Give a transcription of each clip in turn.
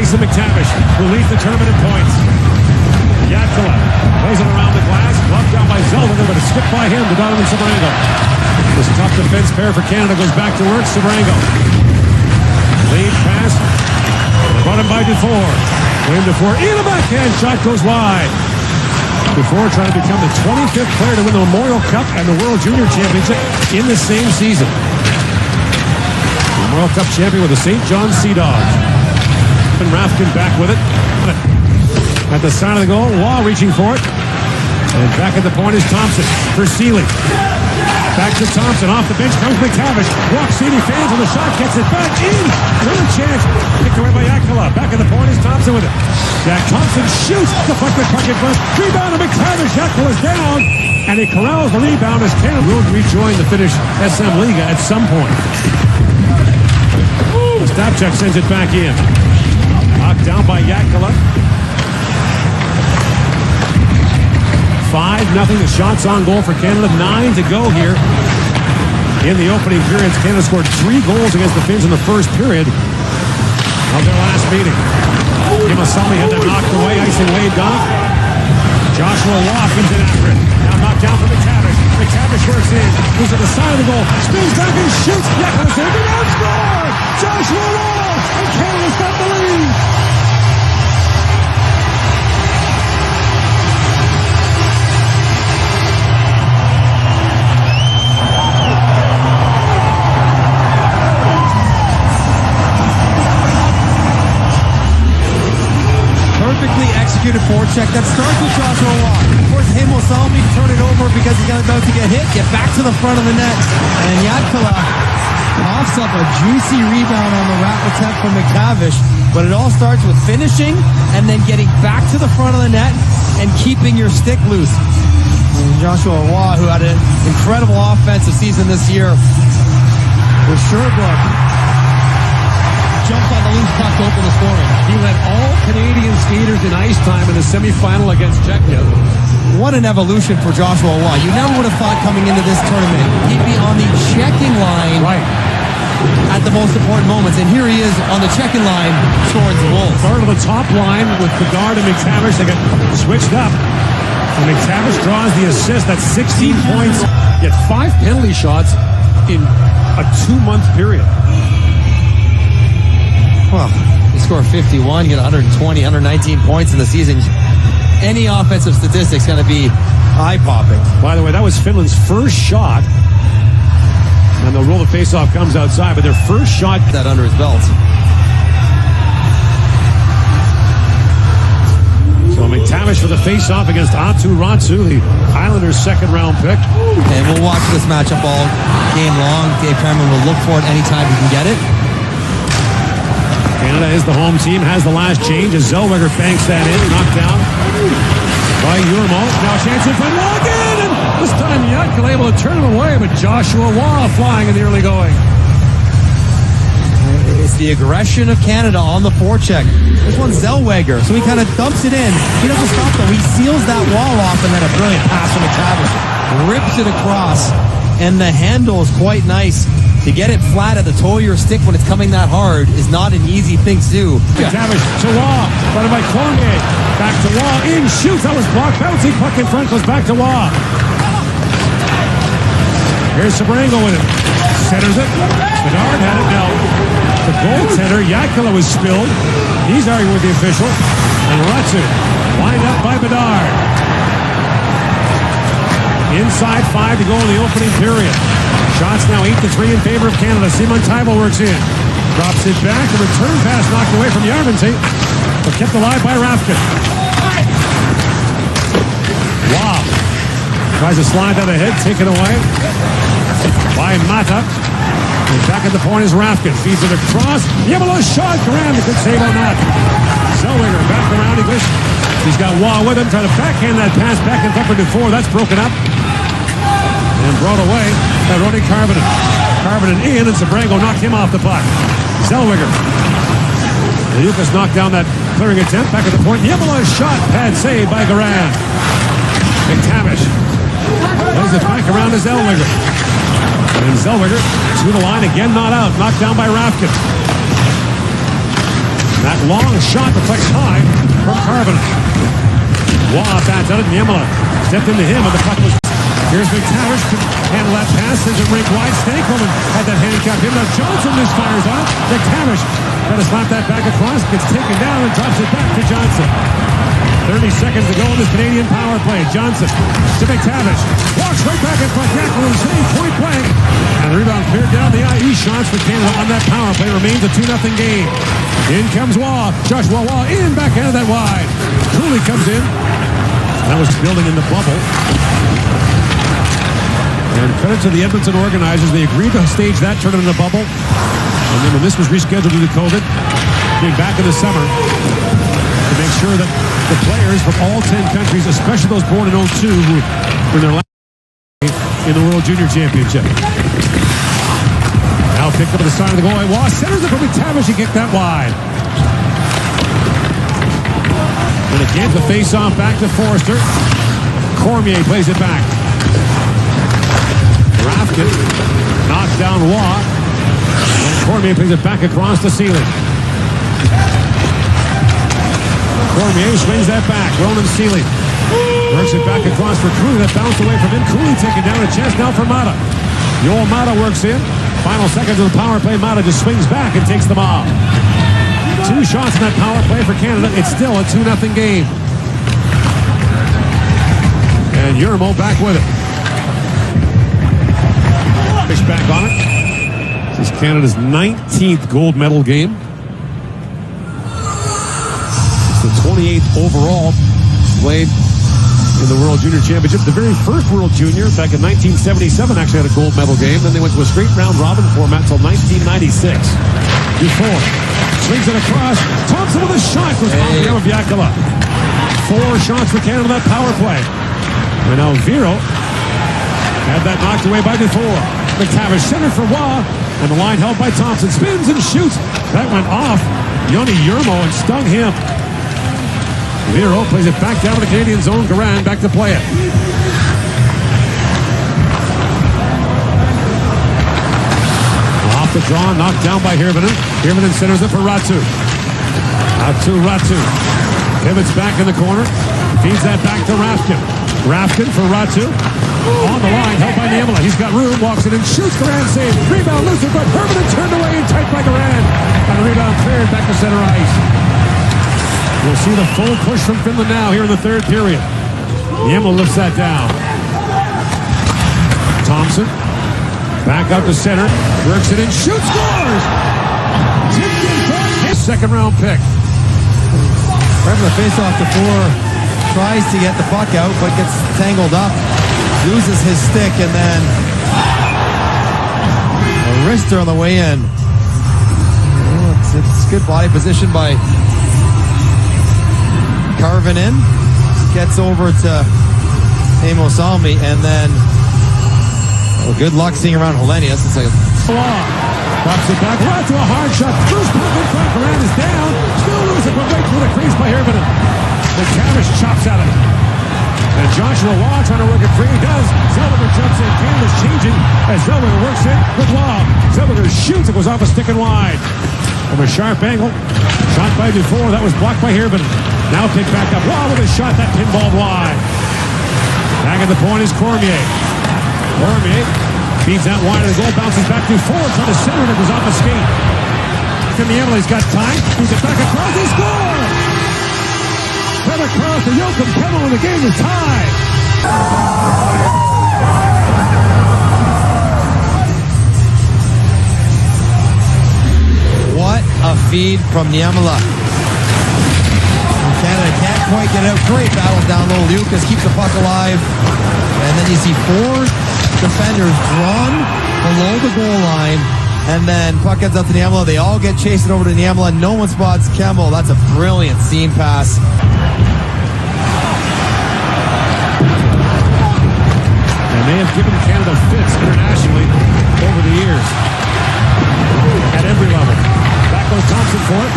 Mason McTavish, who leads the tournament in points. Jatkala plays it around the glass, bluffed down by Zellweger, but it's skipped by him to Donovan Sebrango. This tough defense pair for Canada goes back to work. Sebrango. Lead pass. Brought him by Dufour. William Dufour in a backhand shot goes wide. Dufour trying to become the 25th player to win the Memorial Cup and the World Junior Championship in the same season. The Memorial Cup champion with the St. John Sea Dogs. And Rafkin back with it. At the side of the goal, Waugh reaching for it. And back at the point is Thompson for Seeley. Back to Thompson, off the bench comes McTavish. Walks Seeley, fans on the shot, gets it back in. Another chance, picked away by Jatkala. Back at the point is Thompson with it. Jack Thompson shoots, deflected puck in front. Rebound to McTavish, Jatkala's down. And he corrals the rebound as Canada will rejoin the Finnish SM Liga at some point. Stopchuk sends it back in. Knocked down by Jatkala. 5-0, the shots on goal for Canada. 9 to go here in the opening periods. Canada scored 3 goals against the Finns in the first period of their last meeting. Kimasalmi had that knocked away, icing waved off. Joshua Waugh comes in after it. Now knocked down for McTavish. McTavish works in, moves to the side of the goal, spins back and shoots. Jackal saved it out, score! Joshua Waugh, and Canada's got the lead. Perfectly executed forecheck that starts with Joshua Waugh. Forces Kimasalmi to turn it over because he's about to get hit. Get back to the front of the net. And Jatkala coughs up a juicy rebound on the rapid attempt from McTavish. But it all starts with finishing and then getting back to the front of the net and keeping your stick loose. And Joshua Waugh, who had an incredible offensive season this year with Sherbrooke, jumped on the loose puck to open the scoring. He led all Canadian skaters in ice time in the semifinal against Czechia. What an evolution for Joshua Waugh. You never would have thought coming into this tournament he'd be on the checking line at the most important moments. And here he is on the checking line scoring some goals. Part of the top line with Bedard and McTavish. They got switched up. And McTavish draws the assist. That's 16 points. Get 5 penalty shots in a 2-month period. Well, he scored 51, get 120, 119 points in the season. Any offensive statistic's going to be eye-popping. By the way, that was Finland's first shot. And the roll of faceoff comes outside, but their first shot... That under his belt. So McTavish for the faceoff against Atu Rantsu, the Islanders' second-round pick. And we'll watch this matchup all game long. Dave Cameron will look for it anytime he can get it. Canada is the home team, has the last change as Zellweger banks that in, knocked down by Yurmo. Now a chance in front, walk in, and this time Jatkala able to turn him away, but Joshua Waugh flying in the early going. It's the aggression of Canada on the forecheck. This one's Zellweger, so he kind of dumps it in. He doesn't stop though, he seals that wall off, and then a brilliant pass from McTavish. Rips it across, and the handle is quite nice. To get it flat at the toe of your stick when it's coming that hard is not an easy thing to do. McTavish to Waugh, run by Cormier. Back to Waugh, in, shoots, that was blocked. Bouncy puck in front, goes back to Waugh. Here's Sebrango with it. Centers it. Bedard had it now. The goaltender, Jatkala, was spilled. He's arguing with the official. And Rutsu, lined up by Bedard. Inside 5 to go in the opening period. Shots now 8-3 in favor of Canada. Simon Tybel works in. Drops it back. The return pass knocked away from Järventie, but kept alive by Rafkin. Wow. Tries to slide down the head. Taken away by Mata. And back at the point is Rafkin. Feeds it across. Yamala's shot. Graham, a good save on that. Zellweger back around English. He's got Waugh with him. Trying to backhand that pass back in front for Dufour. That's broken up. And brought away by Roni Karvinen. Karvinen in, and Sebrango knocked him off the puck. Zellweger. Lucas knocked down that clearing attempt. Back at the point. Yamala's shot. Pad saved by Garan. McTavish plays it back around to Zellweger. And Zellweger to the line again, not out. Knocked down by Rafkin. That long shot deflects high from Kapanen. Waugh bats out it. Niemela stepped into him, and the puck was... Here's McTavish to handle that pass. Sends it rink wide. Stankoven had that handicap him. Now Johnson misfires on. McTavish got to slap that back across. Gets taken down and drops it back to Johnson. 30 seconds to go in this Canadian power play. Johnson to McTavish. Walks right back in front. Jacqueline saying point blank. And the rebound cleared down the IE shots for Canada on that power play. Remains a 2-0 game. In comes Waugh. Joshua Waugh in, backhand that wide. Cooley comes in. That was building in the bubble. And credit to the Edmonton organizers. They agreed to stage that tournament in the bubble. And then when this was rescheduled due to COVID, being back in the summer, to make sure that the players from all 10 countries, especially those born in 02, who were in their last in the World Junior Championship. Now picked up at the side of the goal. Waugh centers it from McTavish. He kicked that wide. And again, the face-off back to Forster. Cormier plays it back. Rafkin knocks down Waugh. And Cormier plays it back across the ceiling. Cormier swings that back. Ronan Seeley works it back across for Cooley. That bounced away from him. Cooley taken down a chest now for Mata. Yoel Mata works in. Final seconds of the power play. Mata just swings back and takes them off. 2 shots in that power play for Canada. It's still a 2-0 game. And Yermo back with it. Fish back on it. This is Canada's 19th gold medal game. It's the 28th overall played in the World Junior Championship. The very first World Junior back in 1977 actually had a gold medal game. Then they went to a straight round robin format until 1996. Before swings it across. Thompson with a shot was off the arm of Yakula. 4 shots for Canada on that power play. And now Vero had that knocked away by Dufour. McTavish centered for Waugh, and the line held by Thompson. Spins and shoots. That went off Yoni Yermo and stung him. Vero plays it back down to the Canadian zone. Garan back to play it. Off the draw, knocked down by Hirvonen. Hirvonen centers it for Ratu. Ratu. Pivots back in the corner. Feeds that back to Rafkin. Rafkin for Ratu. On the line, held by Niemela. He's got room, walks in and shoots. Garan saves. Rebound loose, but Hirvonen turned away and tight by Garan. And the rebound cleared back to center ice. We'll see the full push from Finland now here in the third period. Niemela lifts that down. Thompson back out to center. Works it and shoots. Scores! Tipped in front. His second round pick. Right from the face-off to 4. Tries to get the puck out, but gets tangled up. Loses his stick, and then a wrister on the way in. Oh, it's good body position by Karvinen. Gets over to Amos Salmi, and then good luck seeing around Helenius. It's like drops it back, right to a hard shot. First puck in front, Garan is down. Still losing, but right through the crease by Hirvonen. McTavish chops at him. And Joshua Waugh trying to work it free. He does. Zellweger jumps in. Canada's changing as Zellweger works in with Waugh. Zellweger shoots. It goes off a stick and wide. From a sharp angle. Shot by Dufour. That was blocked by Hirvonen. Now picked back up. Waugh with a shot. That pinballed wide. Back at the point is Cormier. Cormier feeds that wide of the goal. Bounces back Dufour. Trying to center it. It goes off a skate. Niemela, he's got time. Feeds it back across. He scores! Cut across the yoke of Pebble, and the game is tied. What a feed from Niemela. Canada can't quite get out. Great battle down low. Lucas keeps the puck alive. And then you see 4 defenders drawn below the goal line. And then puck gets up to Niemela. They all get chased over to Niemela. No one spots Kemmel. That's a brilliant seam pass. And they have given Canada fits internationally over the years. At every level. Back goes Thompson for it.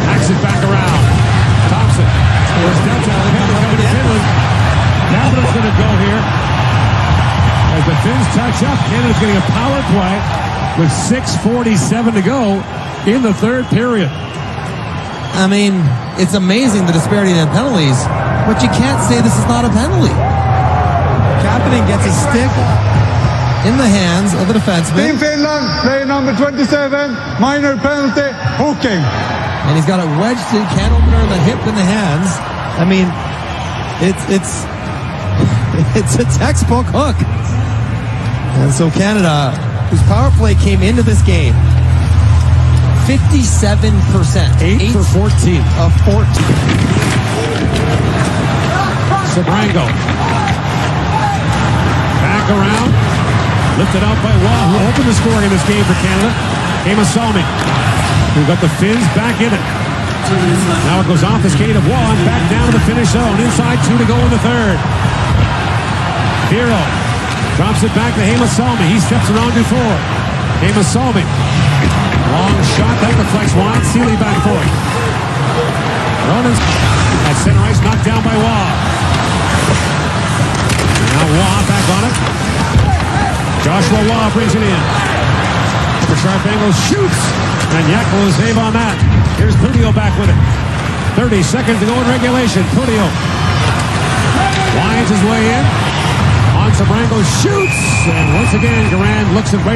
Hacks it back around. Thompson. There's downtown. Coming to Finland. Capitals going to go here. As the Finns touch up, Canada's getting a power play with 6:47 to go in the third period. I mean, it's amazing the disparity in penalties, but you can't say this is not a penalty. Kapanen gets a stick in the hands of the defenseman. Team Finland, player number 27, minor penalty, hooking. And he's got it wedged in can opener in the hip and the hands. I mean, it's a textbook hook. And so Canada, whose power play came into this game, 57%. 8 for 14. Of 14. Sabrango. Back around. Lifted out by Waugh, who opened the scoring in this game for Canada. Heimosalmi, who got the Finns back in it. Now it goes off the skate of Waugh and back down to the finish zone. Inside 2 to go in the third. Hero drops it back to Heimosalmi. He steps around before. Heimosalmi. Long shot, that deflects wide. Seeley back for it. Ronan's at center ice, knocked down by Waugh. Now Waugh back on it. Joshua Waugh brings it in. The sharp angle shoots. And Jackal will save on that. Here's Putio back with it. 30 seconds to go in regulation. Putio winds his way in. On Sabrango shoots. And once again, Garand looks it right